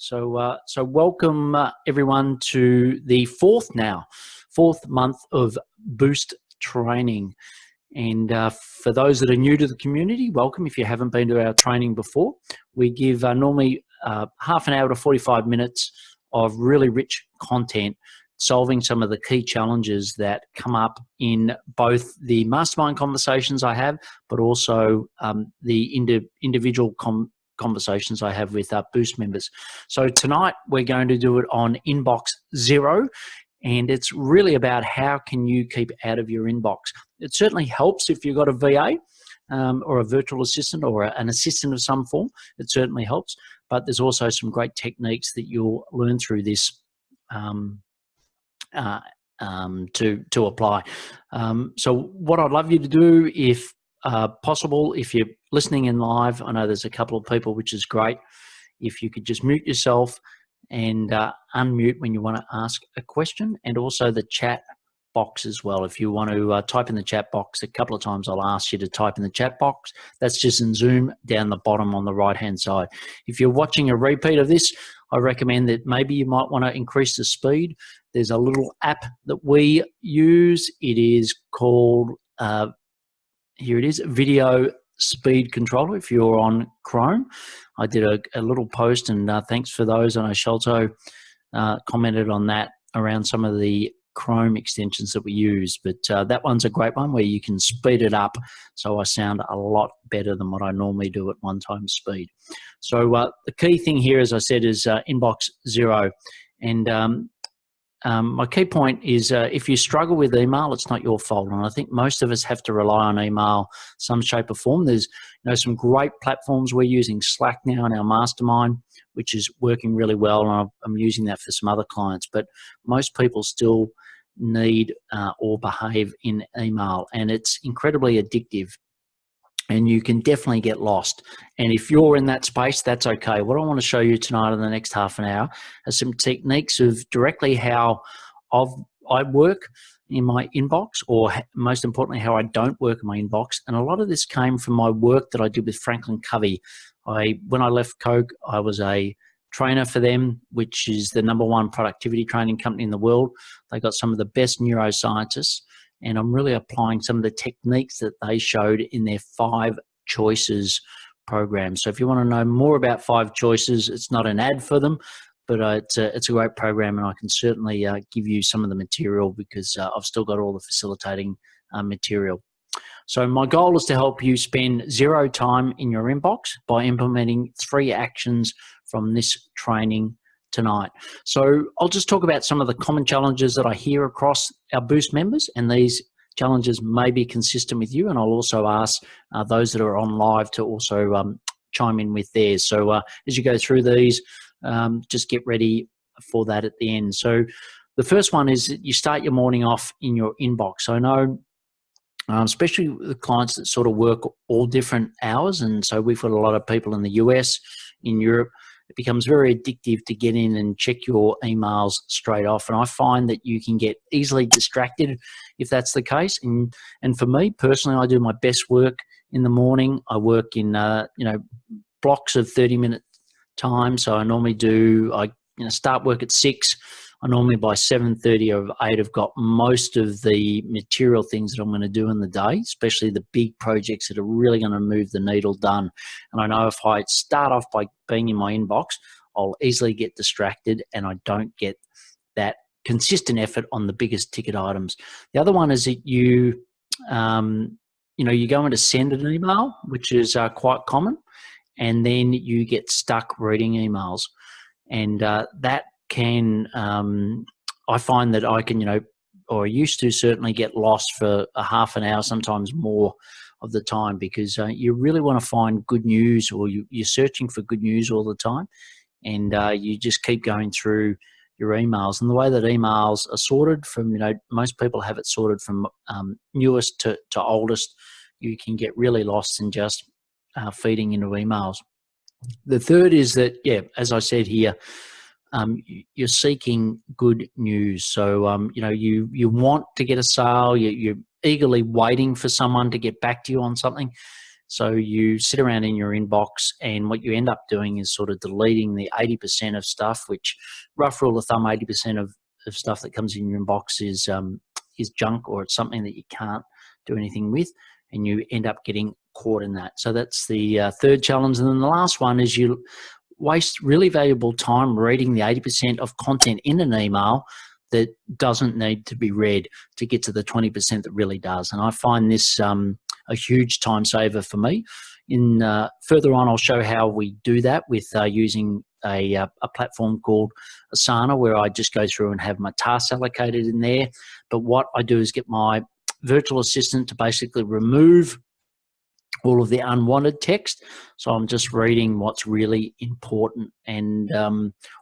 So welcome everyone to the fourth month of Boost training. And for those that are new to the community, welcome. If you haven't been to our training before, we give normally half an hour to 45 minutes of really rich content, solving some of the key challenges that come up in both the mastermind conversations I have, but also the individual conversations I have with Boost members. So tonight we're going to do it on Inbox Zero, and it's really about how can you keep out of your inbox. It certainly helps if you've got a VA or a virtual assistant or an assistant of some form. It certainly helps, but there's also some great techniques that you'll learn through this to apply. So what I'd love you to do, if possible, if you're listening in live, I know there's a couple of people, which is great. If you could just mute yourself and unmute when you want to ask a question, and also the chat box as well. If you want to type in the chat box, a couple of times I'll ask you to type in the chat box. That's just in Zoom down the bottom on the right hand side. If you're watching a repeat of this, I recommend that maybe you might want to increase the speed. There's a little app that we use. It is called here it is, Video Speed Controller. If you're on Chrome, I did a little post, and thanks for those. I know Sholto commented on that around some of the Chrome extensions that we use, but that one's a great one where you can speed it up so I sound a lot better than what I normally do at 1x speed. So the key thing here, as I said, is Inbox Zero. And my key point is if you struggle with email, it's not your fault. And I think most of us have to rely on email some shape or form. There's some great platforms. We're using Slack now in our mastermind, which is working really well. And I'm using that for some other clients. But most people still need or behave in email. And it's incredibly addictive. And you can definitely get lost. And if you're in that space, that's okay. What I want to show you tonight in the next half an hour are some techniques of directly how I work in my inbox, or most importantly, how I don't work in my inbox. And a lot of this came from my work that I did with Franklin Covey. When I left Coke, I was a trainer for them, which is the #1 productivity training company in the world. They got some of the best neuroscientists. And I'm really applying some of the techniques that they showed in their 5 Choices program. So if you want to know more about 5 Choices, it's not an ad for them, but it's a great program, and I can certainly give you some of the material because I've still got all the facilitating material. So my goal is to help you spend 0 time in your inbox by implementing 3 actions from this training tonight. So I'll just talk about some of the common challenges that I hear across our Boost members, and these challenges may be consistent with you, and I'll also ask those that are on live to also chime in with theirs. So as you go through these, just get ready for that at the end. So the first one is that you start your morning off in your inbox. I know especially the clients that sort of work all different hours, and so we've got a lot of people in the US, in Europe. It becomes very addictive to get in and check your emails straight off. And I find that you can get easily distracted if that's the case. And for me personally, I do my best work in the morning. I work in blocks of 30-minute time. So I normally start work at 6. I normally by 7:30 or 8 have got most of the material things that I'm going to do in the day, especially the big projects that are really going to move the needle done. And I know if I start off by being in my inbox, I'll easily get distracted and I don't get that consistent effort on the biggest ticket items. The other one is that you go into send an email, which is quite common, and then you get stuck reading emails. And that can, I find that I can, or used to certainly get lost for a half an hour, sometimes more of the time, because you really want to find good news, or you're searching for good news all the time, and you just keep going through your emails. And the way that emails are sorted from, most people have it sorted from newest to oldest. You can get really lost in just feeding into emails. The third is that, as I said here, you're seeking good news. So, you want to get a sale, you're eagerly waiting for someone to get back to you on something. So you sit around in your inbox, and what you end up doing is sort of deleting the 80% of stuff, which, rough rule of thumb, 80% of stuff that comes in your inbox is junk, or it's something that you can't do anything with, and you end up getting caught in that. So that's the third challenge. And then the last one is you waste really valuable time reading the 80% of content in an email that doesn't need to be read to get to the 20% that really does. And I find this a huge time saver for me. In further on, I'll show how we do that with using a platform called Asana, where I just go through and have my tasks allocated in there. But what I do is get my virtual assistant to basically remove all of the unwanted text. So I'm just reading what's really important. And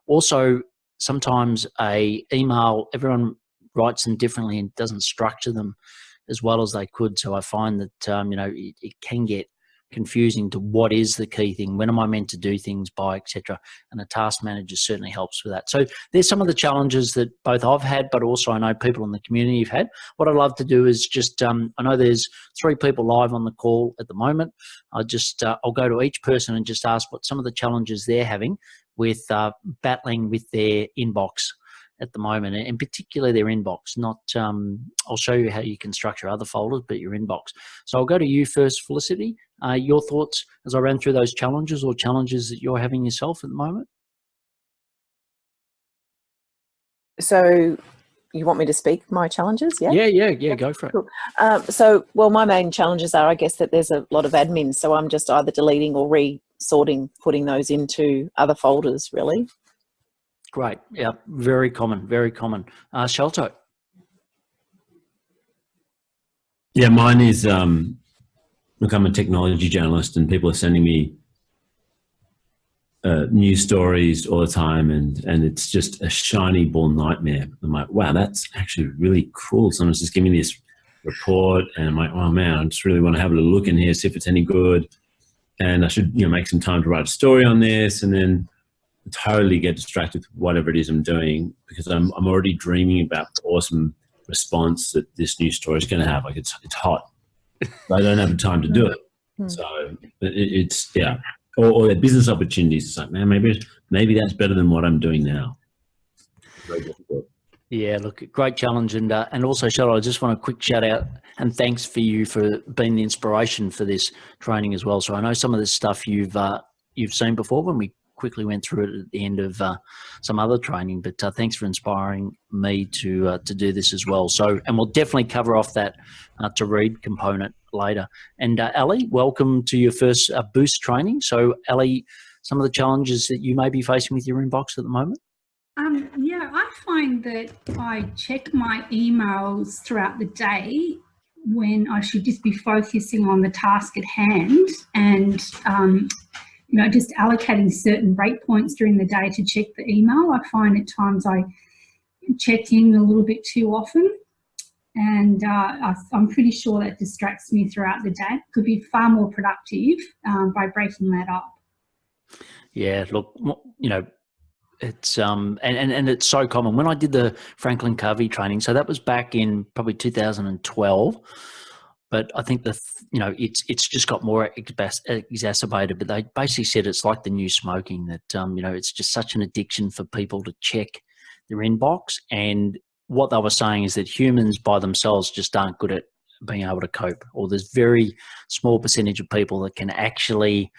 also, sometimes a email, everyone writes them differently and doesn't structure them as well as they could. So I find that it can get confusing to what is the key thing, when am I meant to do things by, etc. And a task manager certainly helps with that. So there's some of the challenges that both I've had, but also I know people in the community have had. What I'd love to do is just, I know there's 3 people live on the call at the moment. I'll go to each person and just ask what some of the challenges they're having with battling with their inbox at the moment, and in particular their inbox. Not, I'll show you how you can structure other folders, but your inbox. So I'll go to you first, Felicity. Your thoughts as I ran through those challenges, or challenges that you're having yourself at the moment? So you want me to speak my challenges? Yeah, go for it. Cool. Well, my main challenges are, I guess, that there's a lot of admin, so I'm just either deleting or resorting, putting those into other folders, really. Great. Yeah, very common, very common. Shelto. Yeah, mine is, look, I'm a technology journalist, and people are sending me news stories all the time, and it's just a shiny ball nightmare. I'm like, wow, that's actually really cool. Someone's just giving me this report, and I'm like, oh man, I just really want to have a little look in here, see if it's any good. And I should, make some time to write a story on this, and then totally get distracted with whatever it is I'm doing, because I'm already dreaming about the awesome response that this new story is going to have. Like it's hot, but I don't have the time to do it. So it's or the business opportunities. It's like, man, maybe that's better than what I'm doing now. Very difficult. Yeah, look, great challenge. And also, Cheryl, I just want a quick shout out and thanks for you for being the inspiration for this training as well. So I know some of this stuff you've seen before when we quickly went through it at the end of some other training, but thanks for inspiring me to do this as well. So, and we'll definitely cover off that to read component later. And Ali, welcome to your first Boost training. So Ali, some of the challenges that you may be facing with your inbox at the moment? Yeah, I find that I check my emails throughout the day when I should just be focusing on the task at hand, and just allocating certain breakpoints during the day to check the email. I find at times I check in a little bit too often, and I'm pretty sure that distracts me throughout the day. Could be far more productive by breaking that up. Yeah, look, it's and it's so common. When I did the Franklin Covey training, so that was back in probably 2012. But I think it's just got more exacerbated. But they basically said it's like the new smoking, that it's just such an addiction for people to check their inbox. And what they were saying is that humans by themselves just aren't good at being able to cope, or there's very small percentage of people that can actually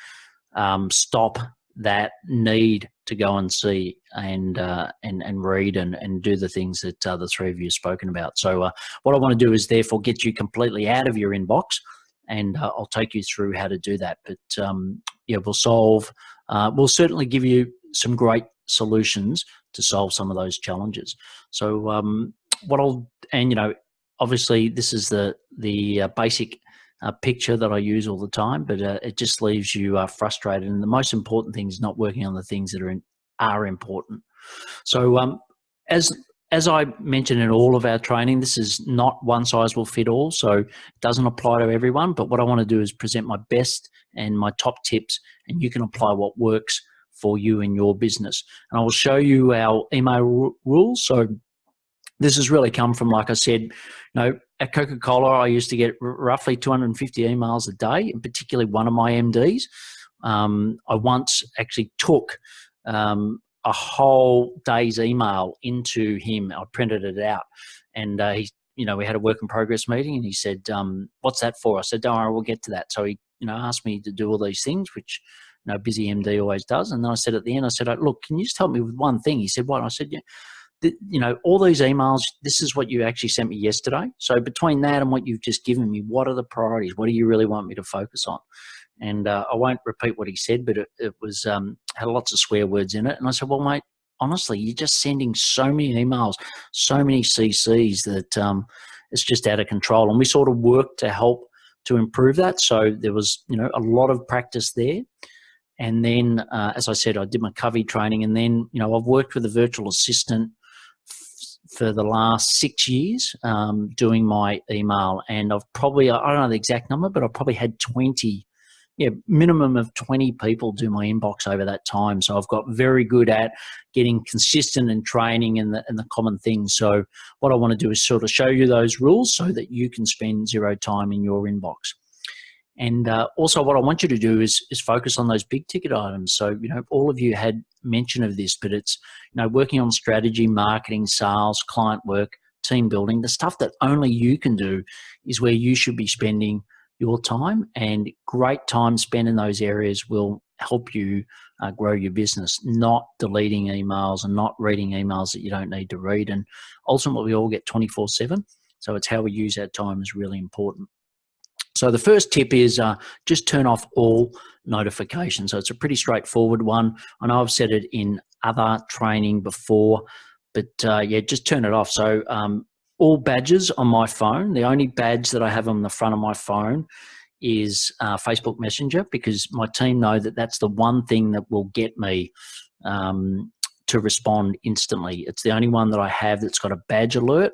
stop that need to go and see and read and do the things that the 3 of you have spoken about. So what I want to do is therefore get you completely out of your inbox, and I'll take you through how to do that. But we'll certainly give you some great solutions to solve some of those challenges. So obviously this is the basic picture that I use all the time, but it just leaves you frustrated. And the most important thing is not working on the things that are important. So as I mentioned in all of our training, this is not one size will fit all, so it doesn't apply to everyone. But what I want to do is present my best and my top tips, and you can apply what works for you in your business. And I will show you our email rules. So this has really come from, like I said, at Coca-Cola, I used to get roughly 250 emails a day, and particularly one of my MDs. I once actually took a whole day's email into him. I printed it out, and we had a work in progress meeting, and he said, "What's that for?" I said, "Don't worry, we'll get to that." So he, asked me to do all these things, which busy MD always does. And then I said at the end, I said, "Look, can you just help me with one thing?" He said, "What?" I said, "Yeah, all these emails, this is what you actually sent me yesterday. So between that and what you've just given me, what are the priorities? What do you really want me to focus on?" And I won't repeat what he said, but it was had lots of swear words in it. And I said, "Well, mate, honestly, you're just sending so many emails, so many CCs that it's just out of control." And we sort of worked to help to improve that. So there was, a lot of practice there. And then, as I said, I did my Covey training, and then, I've worked with a virtual assistant for the last 6 years doing my email. And I've probably, I don't know the exact number, but I've probably had 20, minimum of 20 people do my inbox over that time. So I've got very good at getting consistent and training and the common things. So what I want to do is sort of show you those rules so that you can spend zero time in your inbox. And also what I want you to do is focus on those big ticket items. So, all of you had mention of this, but it's, working on strategy, marketing, sales, client work, team building, the stuff that only you can do is where you should be spending your time, and great time spent in those areas will help you grow your business, not deleting emails and not reading emails that you don't need to read. And ultimately we all get 24/7. So it's how we use our time is really important. So the first tip is just turn off all notifications. So it's a pretty straightforward one. I know I've said it in other training before, but just turn it off. So all badges on my phone, the only badge that I have on the front of my phone is Facebook Messenger, because my team know that that's the one thing that will get me to respond instantly. It's the only one that I have that's got a badge alert.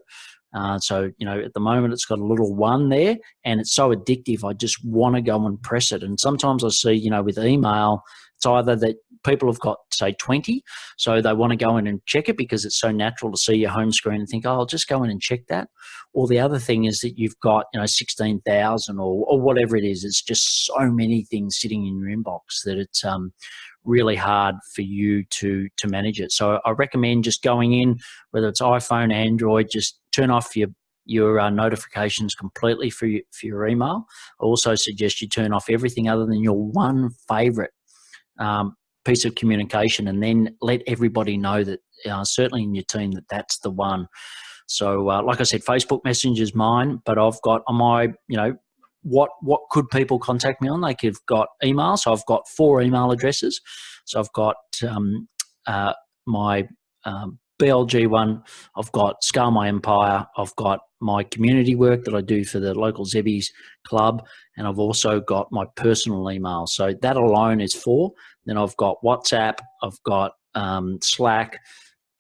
So, at the moment it's got a little one there, and it's so addictive. I just want to go and press it. And sometimes I see, with email, it's either that people have got, say, 20, so they want to go in and check it because it's so natural to see your home screen and think, "Oh, I'll just go in and check that." Or the other thing is that you've got, 16,000 or whatever it is. It's just so many things sitting in your inbox that it's really hard for you to manage it. So I recommend just going in, whether it's iPhone, Android, just turn off your notifications completely for your email. I also suggest you turn off everything other than your one favorite piece of communication, and then let everybody know that certainly in your team that's the one. So like I said, Facebook Messenger is mine, but I've got on my, what could people contact me on? They could have got email. So I've got 4 email addresses. So I've got my BLG one, I've got Scale My Empire, I've got my community work that I do for the local Zebbies club, and I've also got my personal email. So that alone is 4. Then I've got WhatsApp, I've got Slack,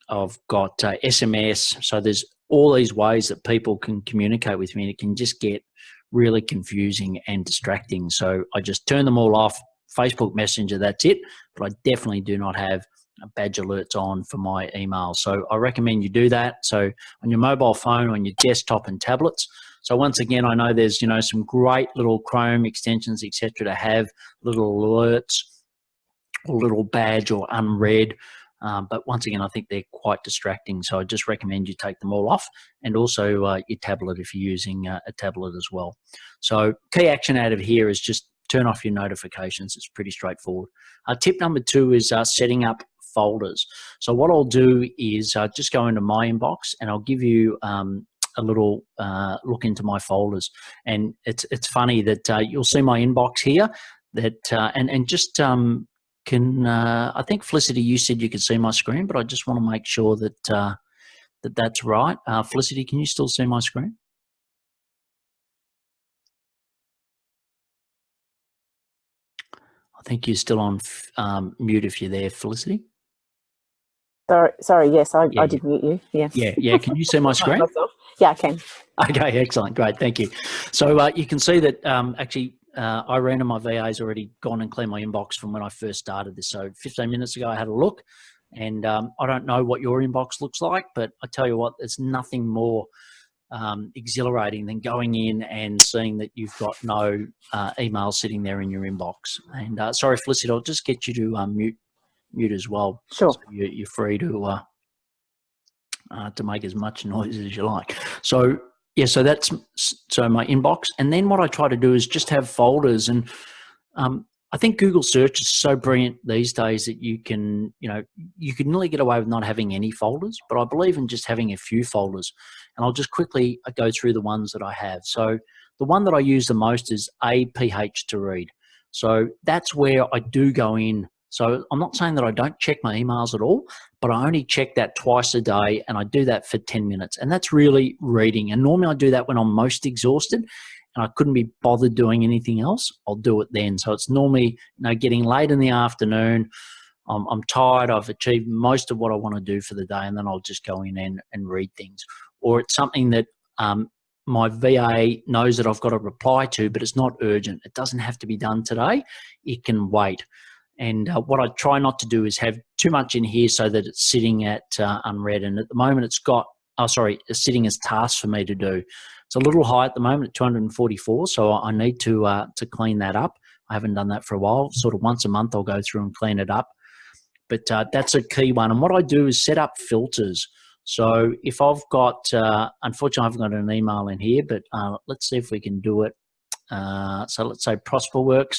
I've got SMS. So there's all these ways that people can communicate with me, and it can just get really confusing and distracting. So I just turn them all off. Facebook Messenger, that's it. But I definitely do not have badge alerts on for my email. So I recommend you do that. So on your mobile phone, on your desktop and tablets. So once again, I know there's, some great little Chrome extensions, etc., to have little alerts or little badge or unread. But once again, I think they're quite distracting. So I just recommend you take them all off, and also your tablet if you're using a tablet as well. So key action out of here is just turn off your notifications. It's pretty straightforward. Tip number 2 is setting up folders. So what I'll do is just go into my inbox, and I'll give you a little look into my folders. And it's funny that you'll see my inbox here that and just I think Felicity, you said you could see my screen, but I just want to make sure that that's right. Felicity, can you still see my screen? I think you're still on mute if you're there, Felicity. Sorry. Yes, I did mute you. Yeah. Yeah. Can you see my screen? Yeah, I can. Okay, excellent, great, thank you. So you can see that actually Irene and my VA has already gone and cleaned my inbox from when I first started this. So 15 minutes ago, I had a look, and I don't know what your inbox looks like, but I tell you what, there's nothing more exhilarating than going in and seeing that you've got no email sitting there in your inbox. And sorry, Felicity, I'll just get you to mute as well. Sure. So you're free to make as much noise as you like. So yeah, so that's my inbox. And then what I try to do is just have folders. And I think Google search is so brilliant these days that you can nearly get away with not having any folders, but I believe in just having a few folders. And I'll just quickly go through the ones that I have. So the one that I use the most is APH to read. So that's where I do go in. So I'm not saying that I don't check my emails at all, but I only check that twice a day, and I do that for 10 minutes. And that's really reading. And normally I do that when I'm most exhausted and I couldn't be bothered doing anything else. I'll do it then. So it's normally, getting late in the afternoon. I'm tired. I've achieved most of what I want to do for the day, and then I'll just go in and read things. Or it's something that my VA knows that I've got to reply to, but it's not urgent. It doesn't have to be done today. It can wait. And what I try not to do is have too much in here so that it's sitting at unread. And at the moment it's sitting as tasks for me to do. It's a little high at the moment at 244, so I need to clean that up. I haven't done that for a while. Sort of once a month I'll go through and clean it up. But that's a key one. And what I do is set up filters. So if I've got, unfortunately I haven't got an email in here, but let's see if we can do it. So let's say ProsperWorks.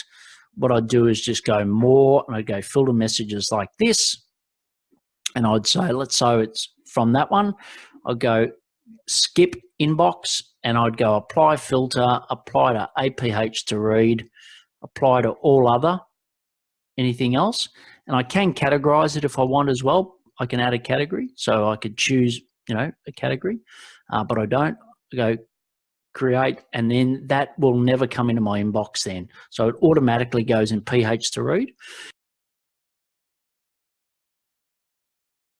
What I'd do is just go more, and I'd go filter messages like this. And I'd say, let's say it's from that one. I'd go skip inbox, and I'd go apply filter, apply to APH to read, apply to all other, anything else. And I can categorize it if I want as well. I can add a category. So I could choose, a category, but I don't. I go create, and then that will never come into my inbox then. So it automatically goes in PH to read.